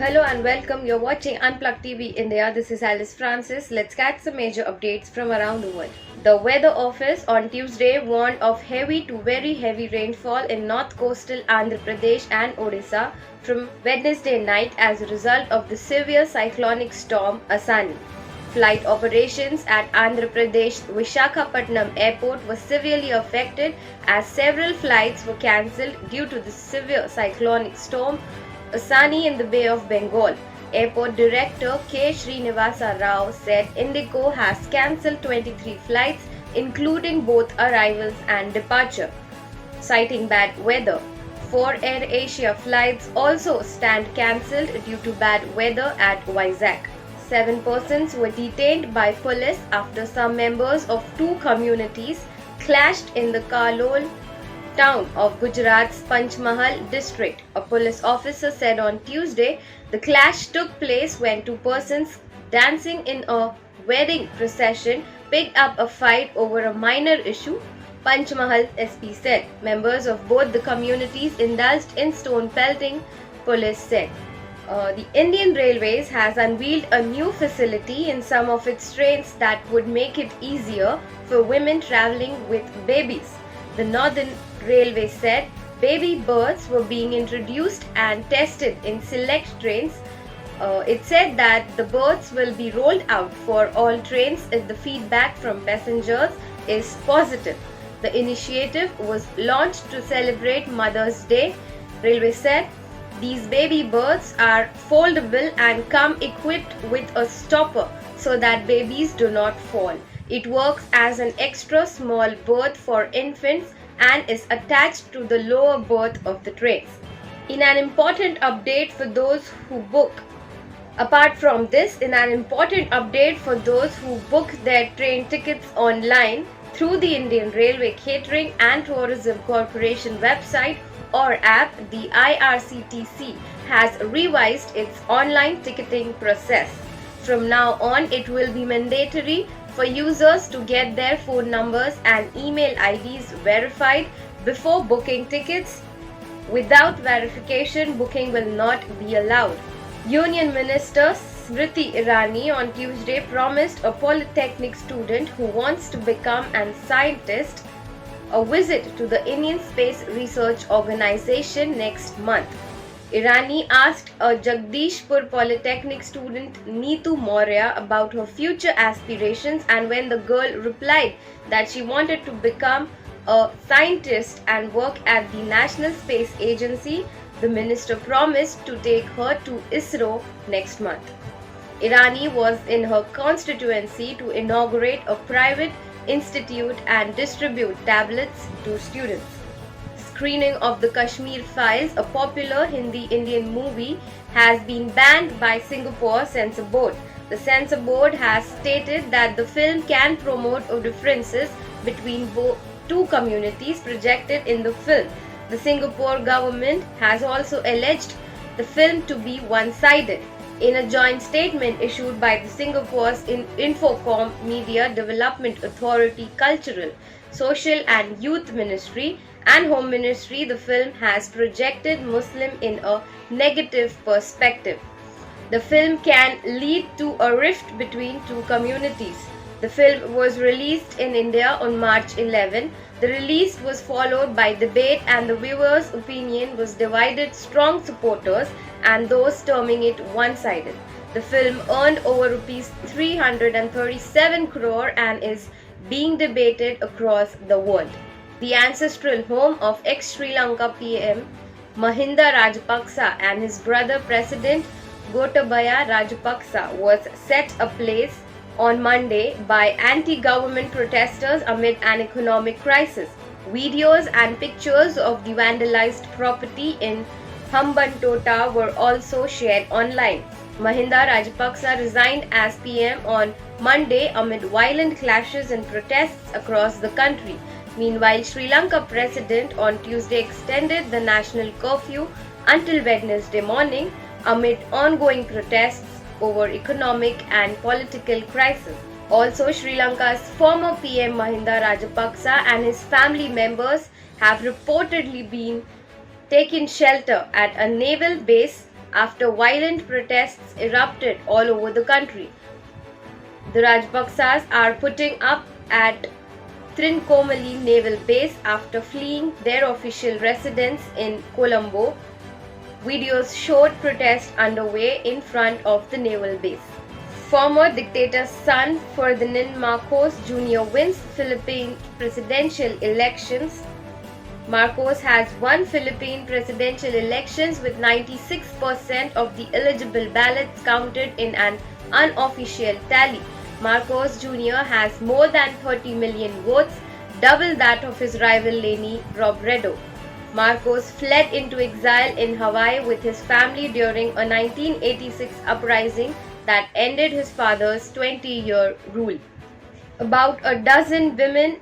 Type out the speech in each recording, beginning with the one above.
Hello and welcome. You're watching Unplugged TV India. This is Alice Francis. Let's catch some major updates from around the world. The Weather Office on Tuesday warned of heavy to very heavy rainfall in north coastal Andhra Pradesh and Odisha from Wednesday night as a result of the severe cyclonic storm Asani. Flight operations at Andhra Pradesh Visakhapatnam airport were severely affected as several flights were cancelled due to the severe cyclonic storm Asani in the Bay of Bengal. Airport Director K. Srinivasa Rao said Indigo has cancelled 23 flights, including both arrivals and departure, citing bad weather. 4 airasia flights also stand cancelled due to bad weather at Vizag. 7 persons were detained by police after some members of two communities clashed in the Kalol town of Gujarat's Panchmahal district. A police officer said on Tuesday the clash took place when two persons dancing in a wedding procession picked up a fight over a minor issue. Panchmahal SP said members of both the communities indulged in stone-pelting, police said. The Indian Railways has unveiled a new facility in some of its trains that would make it easier for women travelling with babies. The Northern Railway said baby berths were being introduced and tested in select trains. It said that the berths will be rolled out for all trains if the feedback from passengers is positive. The initiative was launched to celebrate Mother's Day. Railway said these baby berths are foldable and come equipped with a stopper so that babies do not fall. It works as an extra small berth for infants and is attached to the lower berth of the trains. In an important update for those who book their train tickets online through the Indian Railway Catering and Tourism Corporation website or app, the IRCTC has revised its online ticketing process. From now on, it will be mandatory for users to get their phone numbers and email IDs verified before booking tickets. Without verification, booking will not be allowed. Union Minister Smriti Irani on Tuesday promised a polytechnic student who wants to become a scientist a visit to the Indian Space Research Organization next month. Irani asked a Jagdishpur Polytechnic student Neetu Maurya about her future aspirations, and when the girl replied that she wanted to become a scientist and work at the National Space Agency, the minister promised to take her to ISRO next month. Irani was in her constituency to inaugurate a private institute and distribute tablets to students. Screening of the Kashmir Files, a popular Hindi-Indian movie, has been banned by Singapore Censor Board. The Censor Board has stated that the film can promote differences between two communities projected in the film. The Singapore government has also alleged the film to be one-sided. In a joint statement issued by the Singapore's Infocom Media Development Authority, Cultural, Social and Youth Ministry and Home Ministry, the film has projected Muslim in a negative perspective. The film can lead to a rift between two communities. The film was released in India on March 11. The release was followed by debate and the viewers' opinion was divided, strong supporters and those terming it one-sided. The film earned over rupees 337 crore and is being debated across the world. The ancestral home of ex-Sri Lanka PM Mahinda Rajapaksa and his brother President Gotabaya Rajapaksa was set ablaze on Monday by anti-government protesters amid an economic crisis. Videos and pictures of the vandalized property in Hambantota were also shared online. Mahinda Rajapaksa resigned as PM on Monday amid violent clashes and protests across the country. Meanwhile, Sri Lanka President on Tuesday extended the national curfew until Wednesday morning amid ongoing protests over economic and political crisis. Also, Sri Lanka's former PM Mahinda Rajapaksa and his family members have reportedly been taken shelter at a naval base after violent protests erupted all over the country. The Rajapaksas are putting up at Trincomalee Naval Base after fleeing their official residence in Colombo. Videos showed protests underway in front of the naval base. Former dictator's son Ferdinand Marcos Jr wins Philippine presidential elections. Marcos has won Philippine presidential elections with 96% of the eligible ballots counted in an unofficial tally. Marcos Jr has more than 30 million votes, double that of his rival Leni Robredo. Marcos fled into exile in Hawaii with his family during a 1986 uprising that ended his father's 20-year rule. About a dozen women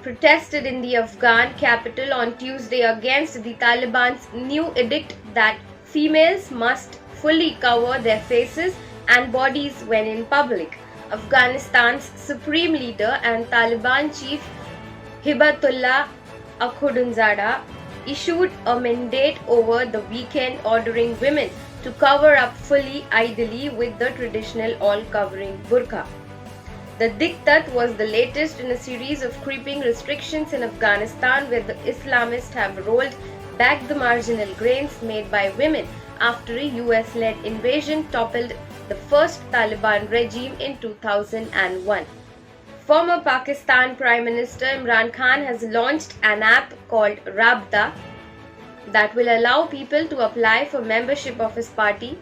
protested in the Afghan capital on Tuesday against the Taliban's new edict that females must fully cover their faces and bodies when in public. Afghanistan's supreme leader and Taliban chief Hibatullah Akhundzada issued a mandate over the weekend ordering women to cover up fully, ideally with the traditional all-covering burqa. The Diktat was the latest in a series of creeping restrictions in Afghanistan, where the Islamists have rolled back the marginal gains made by women after a US-led invasion toppled the first Taliban regime in 2001. Former Pakistan Prime Minister Imran Khan has launched an app called Rabta that will allow people to apply for membership of his party,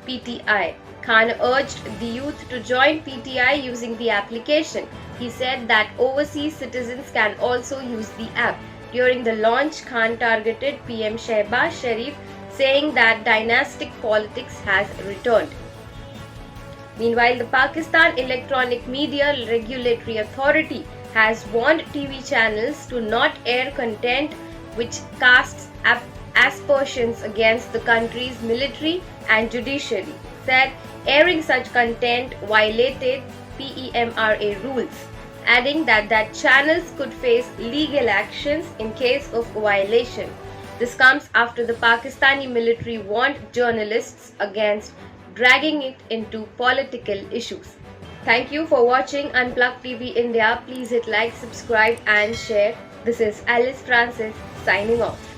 PTI. Khan urged the youth to join PTI using the application. He said that overseas citizens can also use the app. During the launch, Khan targeted PM Shehbaz Sharif, saying that dynastic politics has returned. Meanwhile, the Pakistan Electronic Media Regulatory Authority has warned TV channels to not air content which casts aspersions against the country's military and judiciary, said airing such content violated PEMRA rules, adding that channels could face legal actions in case of violation. This comes after the Pakistani military warned journalists against dragging it into political issues. Thank you for watching Unplugged TV India. Please hit like, subscribe and share. This is Alice Francis signing off.